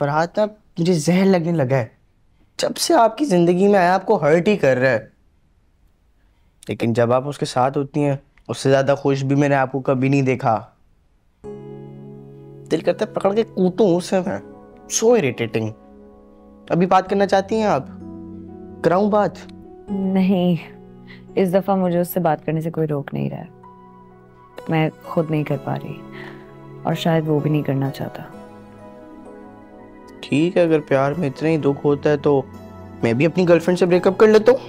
फरहाद ना मुझे जहर लगने लगा है। जब से आपकी जिंदगी में आया आपको हर्ट ही कर रहा है। लेकिन जब आप उसके साथ होती हैं उससे ज्यादा खुश भी मैंने आपको कभी नहीं देखा। दिल करता है पकड़ के कूटूं उसे मैं। So irritating. अभी बात करना चाहती हैं आप? कराऊं बात? नहीं, इस दफा मुझे उससे बात करने से कोई रोक नहीं रहा है। मैं खुद नहीं कर पा रही और शायद वो भी नहीं करना चाहता। ठीक है, अगर प्यार में इतना ही दुख होता है तो मैं भी अपनी गर्लफ्रेंड से ब्रेकअप कर लेता हूँ।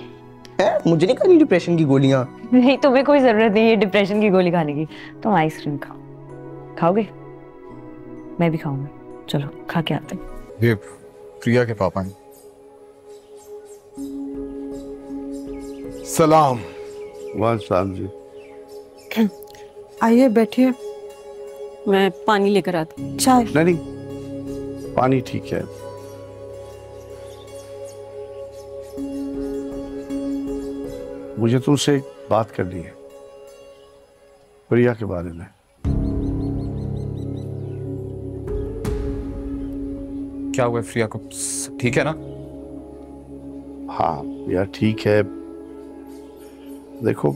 मुझे नहीं खानी डिप्रेशन की गोलियां। नहीं, तुम्हें कोई जरूरत नहीं है डिप्रेशन की गोली खाने की। तुम आइसक्रीम खाओ। खाओगे? मैं भी खाऊंगी। चलो खा के आते हैं। ये प्रिया के पापा हैं। सलाम। वालेकुम जी। आइए बैठिए, मैं पानी लेकर आती हूँ। चाय? नहीं, पानी ठीक है। मुझे तुमसे एक बात करनी है प्रिया के बारे में। क्या हुआ प्रिया को? ठीक है ना? हाँ यार ठीक है। देखो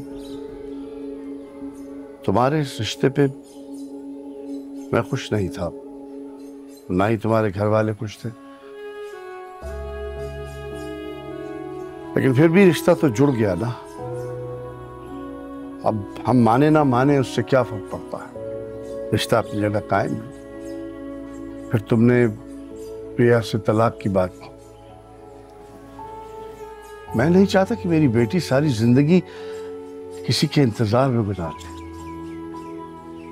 तुम्हारे इस रिश्ते पे मैं खुश नहीं था, ना ही तुम्हारे घर वाले खुश थे, लेकिन फिर भी रिश्ता तो जुड़ गया ना। अब हम माने ना माने उससे क्या फर्क पड़ता है, रिश्ता अपनी जगह कायम है। फिर तुमने प्रिया से तलाक की बात की। मैं नहीं चाहता कि मेरी बेटी सारी जिंदगी किसी के इंतजार में गुजार ले।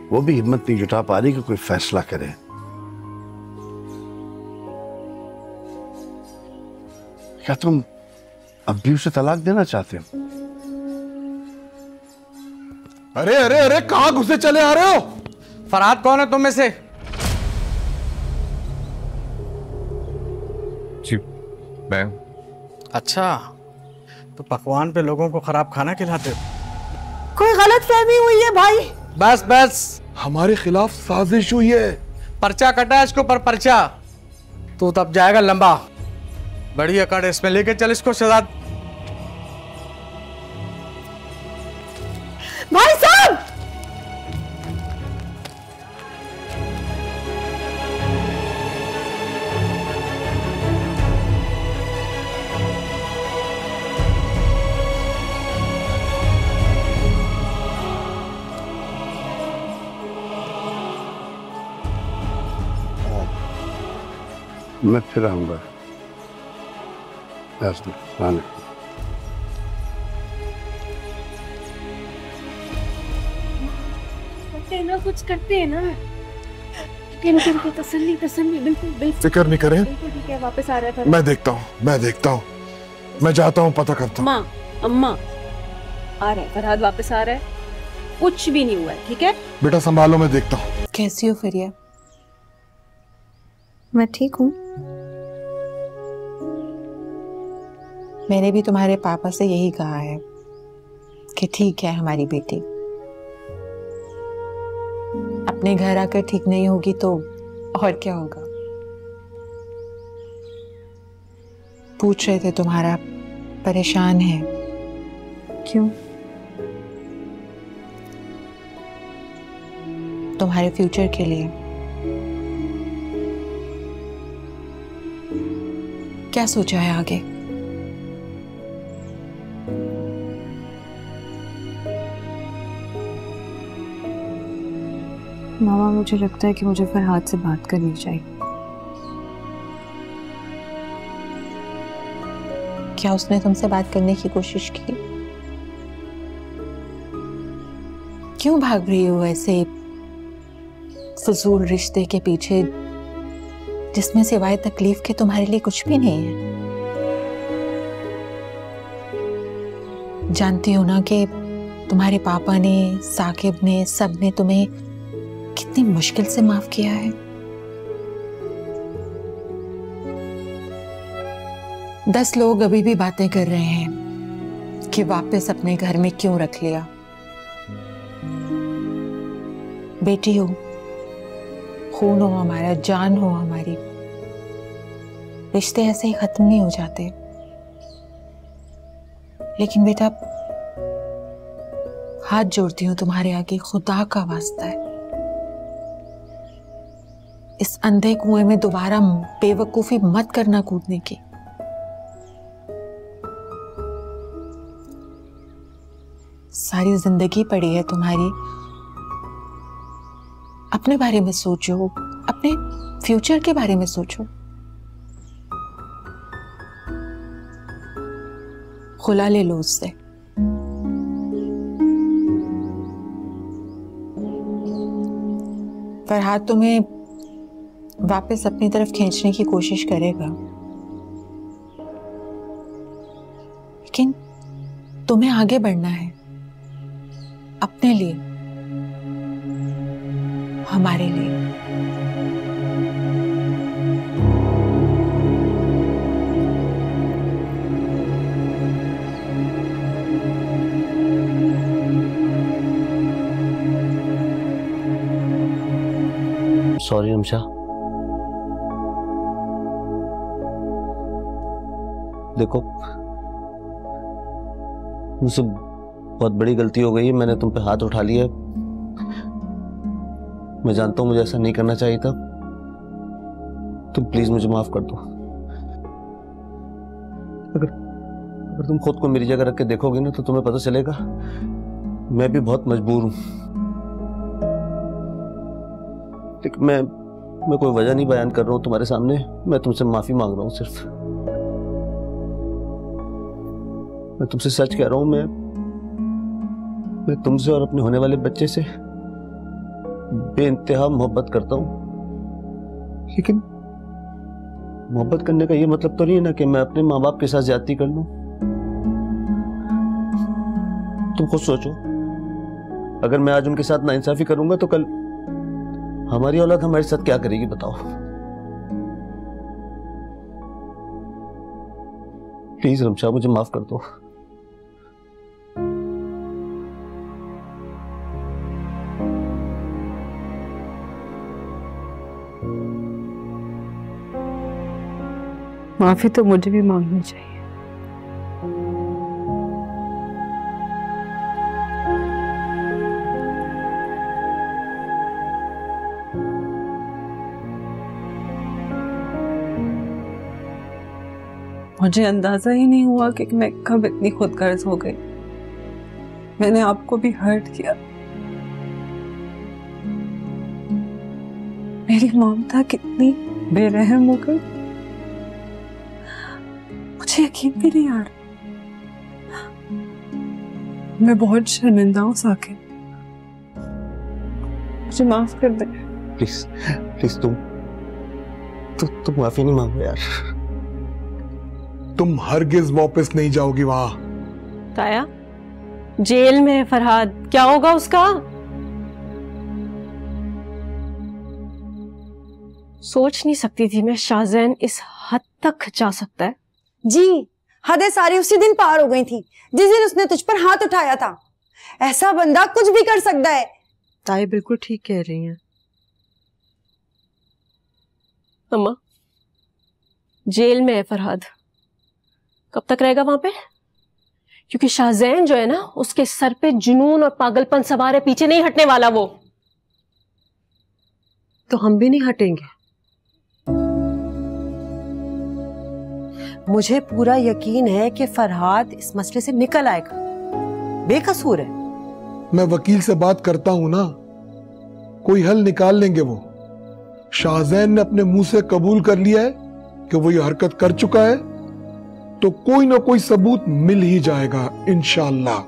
वो भी हिम्मत नहीं जुटा पा रही कि कोई फैसला करे। क्या तुम अब भी उसे तलाक देना चाहते हो? अरे अरे अरे, कहां घुसे चले आ रहे हो? फरहाद कौन है तुम में से? जी मैं। अच्छा, तो पकवान पे लोगों को खराब खाना खिलाते हो? कोई गलत फहमी हुई है भाई। बस बस, हमारे खिलाफ साजिश हुई है। पर्चा कटा इसको पर पर्चा। तू तब जाएगा लंबा। बड़ी अकड़ इसमें लेके चल इसको सजा। भाई साहब! मैं फिर आऊंगा। ना कुछ करते हैं ना। तसल्ली तसल्ली, बिल्कुल बिल्कुल। फिक्र नहीं करें, बिल्कुल ठीक है, वापस आ रहा है। मैं देखता हूँ, मैं जाता हूँ, पता करता हूँ। माँ, अम्मा आ रहा है, फरहाद वापस आ रहा है। कुछ भी नहीं हुआ है, ठीक है? बेटा संभालो, मैं देखता हूँ। कैसी हो फरिया? मैं ठीक हूँ। मैंने भी तुम्हारे पापा से यही कहा है कि ठीक है हमारी बेटी अपने घर आकर ठीक नहीं होगी तो और क्या होगा। पूछ रहे थे तुम्हारा परेशान है क्यों? तुम्हारे फ्यूचर के लिए। क्या सोचा है आगे? मामा, मुझे लगता है कि मुझे फरहाद से बात करनी चाहिए। क्या उसने तुमसे बात करने की कोशिश की? क्यों भाग रही हो ऐसे फजूल रिश्ते के पीछे जिसमें सिवाय तकलीफ के तुम्हारे लिए कुछ भी नहीं है? जानती हो ना कि तुम्हारे पापा ने, साकिब ने, सब ने तुम्हें कितनी मुश्किल से माफ किया है। दस लोग अभी भी बातें कर रहे हैं कि वापस अपने घर में क्यों रख लिया। बेटी हो, खून हो हमारा, जान हो हमारी, रिश्ते ऐसे ही खत्म नहीं हो जाते। लेकिन बेटा, हाथ जोड़ती हूँ तुम्हारे आगे, खुदा का वास्ता है, इस अंधे कुएं में दोबारा बेवकूफी मत करना कूदने की। सारी जिंदगी पड़ी है तुम्हारी, अपने बारे में सोचो, अपने फ्यूचर के बारे में सोचो। खुला ले लो उससे। फरहाद तुम्हें वापस अपनी तरफ खींचने की कोशिश करेगा, लेकिन तुम्हें आगे बढ़ना है, अपने लिए, हमारे लिए। सॉरी रमशा, देखो मुझसे बहुत बड़ी गलती हो गई है, मैंने तुम पे हाथ उठा लिया। मैं जानता हूं मुझे ऐसा नहीं करना चाहिए था, तुम प्लीज मुझे माफ कर दो। अगर तुम खुद को मेरी जगह रख के देखोगे ना तो तुम्हें पता चलेगा मैं भी बहुत मजबूर हूं। लेकिन मैं कोई वजह नहीं बयान कर रहा हूं तुम्हारे सामने, मैं तुमसे माफी मांग रहा हूं सिर्फ। मैं तुमसे सच कह रहा हूं, मैं तुमसे और अपने होने वाले बच्चे से बेइंतहा मोहब्बत करता हूं। लेकिन मोहब्बत करने का ये मतलब तो नहीं है ना कि मैं अपने माँ बाप के साथ ज्यादती कर लूं। तुम खुद सोचो, अगर मैं आज उनके साथ नाइंसाफी करूंगा तो कल हमारी औलाद हमारे साथ क्या करेगी बताओ। प्लीज रमशा, मुझे माफ कर दो। माफी तो मुझे भी मांगनी चाहिए। मुझे अंदाजा ही नहीं हुआ कि मैं कब इतनी खुदगर्ज हो गई। मैंने आपको भी हर्ट किया। मेरी ममता कितनी बेरहम हो गई, मुझे यकीन भी नहीं आ रहा। मैं बहुत शर्मिंदा हूँ साकिब, मुझे माफ कर दे। प्लीज प्लीज तुम माफी नहीं मांगो यार। तुम हरगिज वापस नहीं जाओगी वहां। ताया, जेल में है फरहाद, क्या होगा उसका? सोच नहीं सकती थी मैं शाहजैन इस हद तक जा सकता है। जी, हदें सारी उसी दिन पार हो गई थी जिस दिन उसने तुझ पर हाथ उठाया था। ऐसा बंदा कुछ भी कर सकता है। ताई बिल्कुल ठीक कह रही हैं। अम्मा, जेल में है फरहाद, कब तक रहेगा वहां पे? क्योंकि शाहजैन जो है ना, उसके सर पे जुनून और पागलपन सवार है, पीछे नहीं हटने वाला वो। तो हम भी नहीं हटेंगे। मुझे पूरा यकीन है कि फरहाद इस मसले से निकल आएगा, बेकसूर है। मैं वकील से बात करता हूं ना, कोई हल निकाल लेंगे वो। शाहजैन ने अपने मुंह से कबूल कर लिया है कि वो ये हरकत कर चुका है, तो कोई ना कोई सबूत मिल ही जाएगा इंशाअल्लाह।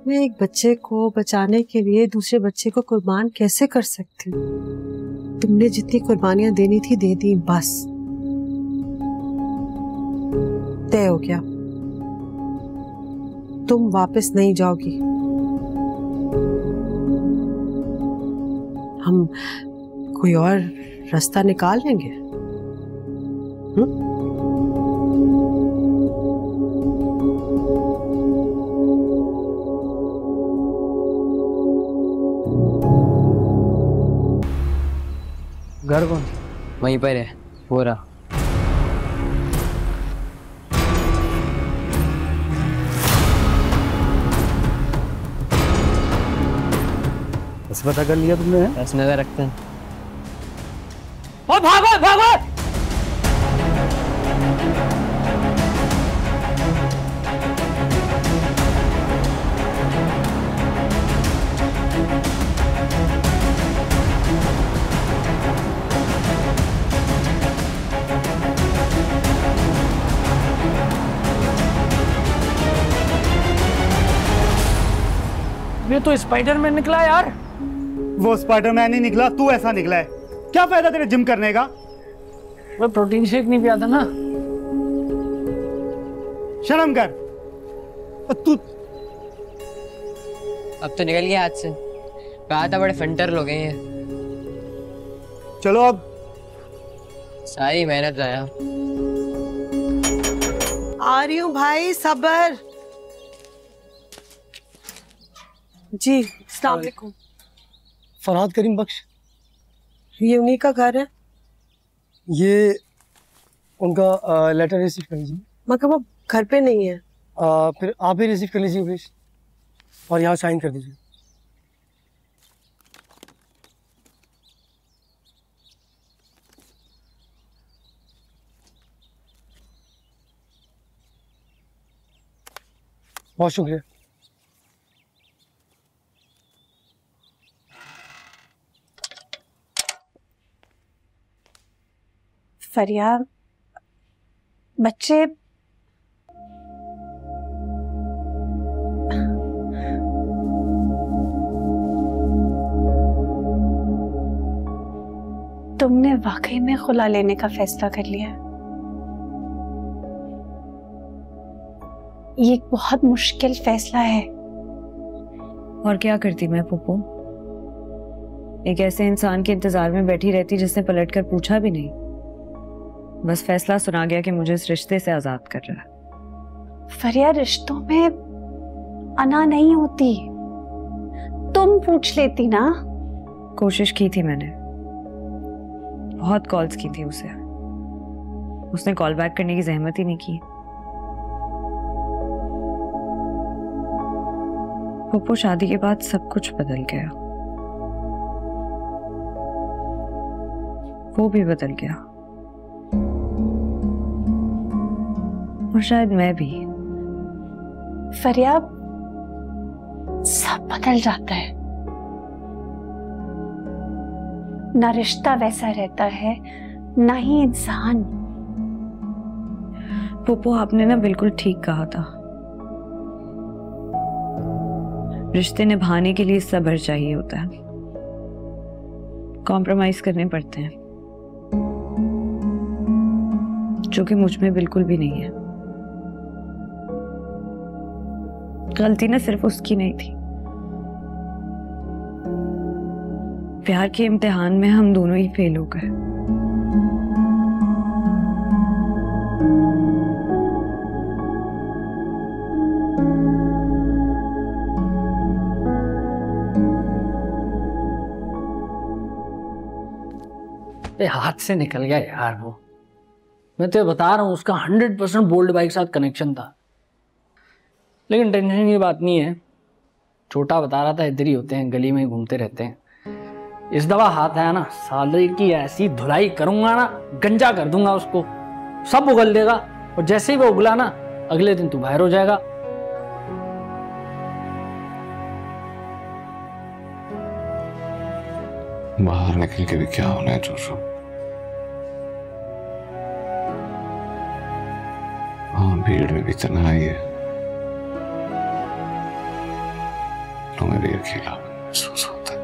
मैं एक बच्चे को बचाने के लिए दूसरे बच्चे को कुर्बान कैसे कर सकती हूँ? तुमने जितनी कुर्बानियां देनी थी दे दी, बस तय हो गया। तुम वापस नहीं जाओगी। हम कोई और रास्ता निकाल लेंगे। घर कौन? वहीं पर है, वो रहा। बस पता कर लिया तुमने? बस नजर रखते हैं। ओ भागो भागो! ये तो स्पाइडरमैन निकला यार। वो स्पाइडरमैन नहीं निकला, तू ऐसा निकला है। क्या फायदा तेरे जिम करने का? मैं प्रोटीन शेक नहीं पिया था ना। शर्म कर। तू अब तो निकल गया हाथ से। कहा था बड़े फंटर लोग हैं ये। चलो अब। सारी मेहनत जाया। आ रही हूँ भाई, सब्र। जी अस्सलाम वालेकुम। फरहाद करीम बख्श, ये उन्हीं का घर है? ये उनका लेटर रिसीव कर लीजिए। मगर वो घर पे नहीं है। फिर आप ही रिसीव कर लीजिए प्लीज, और यहाँ साइन कर दीजिए। बहुत शुक्रिया। फरिया, बच्चे तुमने वाकई में खुला लेने का फैसला कर लिया। ये एक बहुत मुश्किल फैसला है। और क्या करती मैं पुप्पो? एक ऐसे इंसान के इंतजार में बैठी रहती जिसने पलटकर पूछा भी नहीं। बस फैसला सुना गया कि मुझे इस रिश्ते से आजाद कर रहा है। फरिया, रिश्तों में अना नहीं होती। तुम पूछ लेती ना। कोशिश की थी मैंने, बहुत कॉल्स की थी उसे। उसने कॉल बैक करने की जहमत ही नहीं की। पुप्पो, शादी के बाद सब कुछ बदल गया। वो भी बदल गया, और शायद मैं भी। फरिया, सब बदल जाता है। ना रिश्ता वैसा रहता है, ना ही इंसान। पुप्पो, आपने ना बिल्कुल ठीक कहा था। रिश्ते निभाने के लिए सब्र चाहिए होता है, कॉम्प्रोमाइज करने पड़ते हैं, जो कि मुझ में बिल्कुल भी नहीं है। गलती ना सिर्फ उसकी नहीं थी, प्यार के इम्तिहान में हम दोनों ही फेल हो गए। हाथ से निकल गया यार वो। मैं तो बता रहा हूँ, उसका 100% बोल्ड बाइक के साथ कनेक्शन था। लेकिन टेंशन की बात नहीं है, छोटा बता रहा था इधर ही होते हैं, गली में ही घूमते रहते हैं। इस दफा हाथ आया ना, साले की ऐसी धुलाई करूंगा ना, गंजा कर दूंगा उसको, सब उगल देगा। और जैसे ही वो उगला ना, अगले दिन तू बाहर हो जाएगा। बाहर निकल के भी क्या होना है जोशो? हाँ, भीड़ में भी तन्हाई है, तुम्हें भी अकेला महसूस होता है।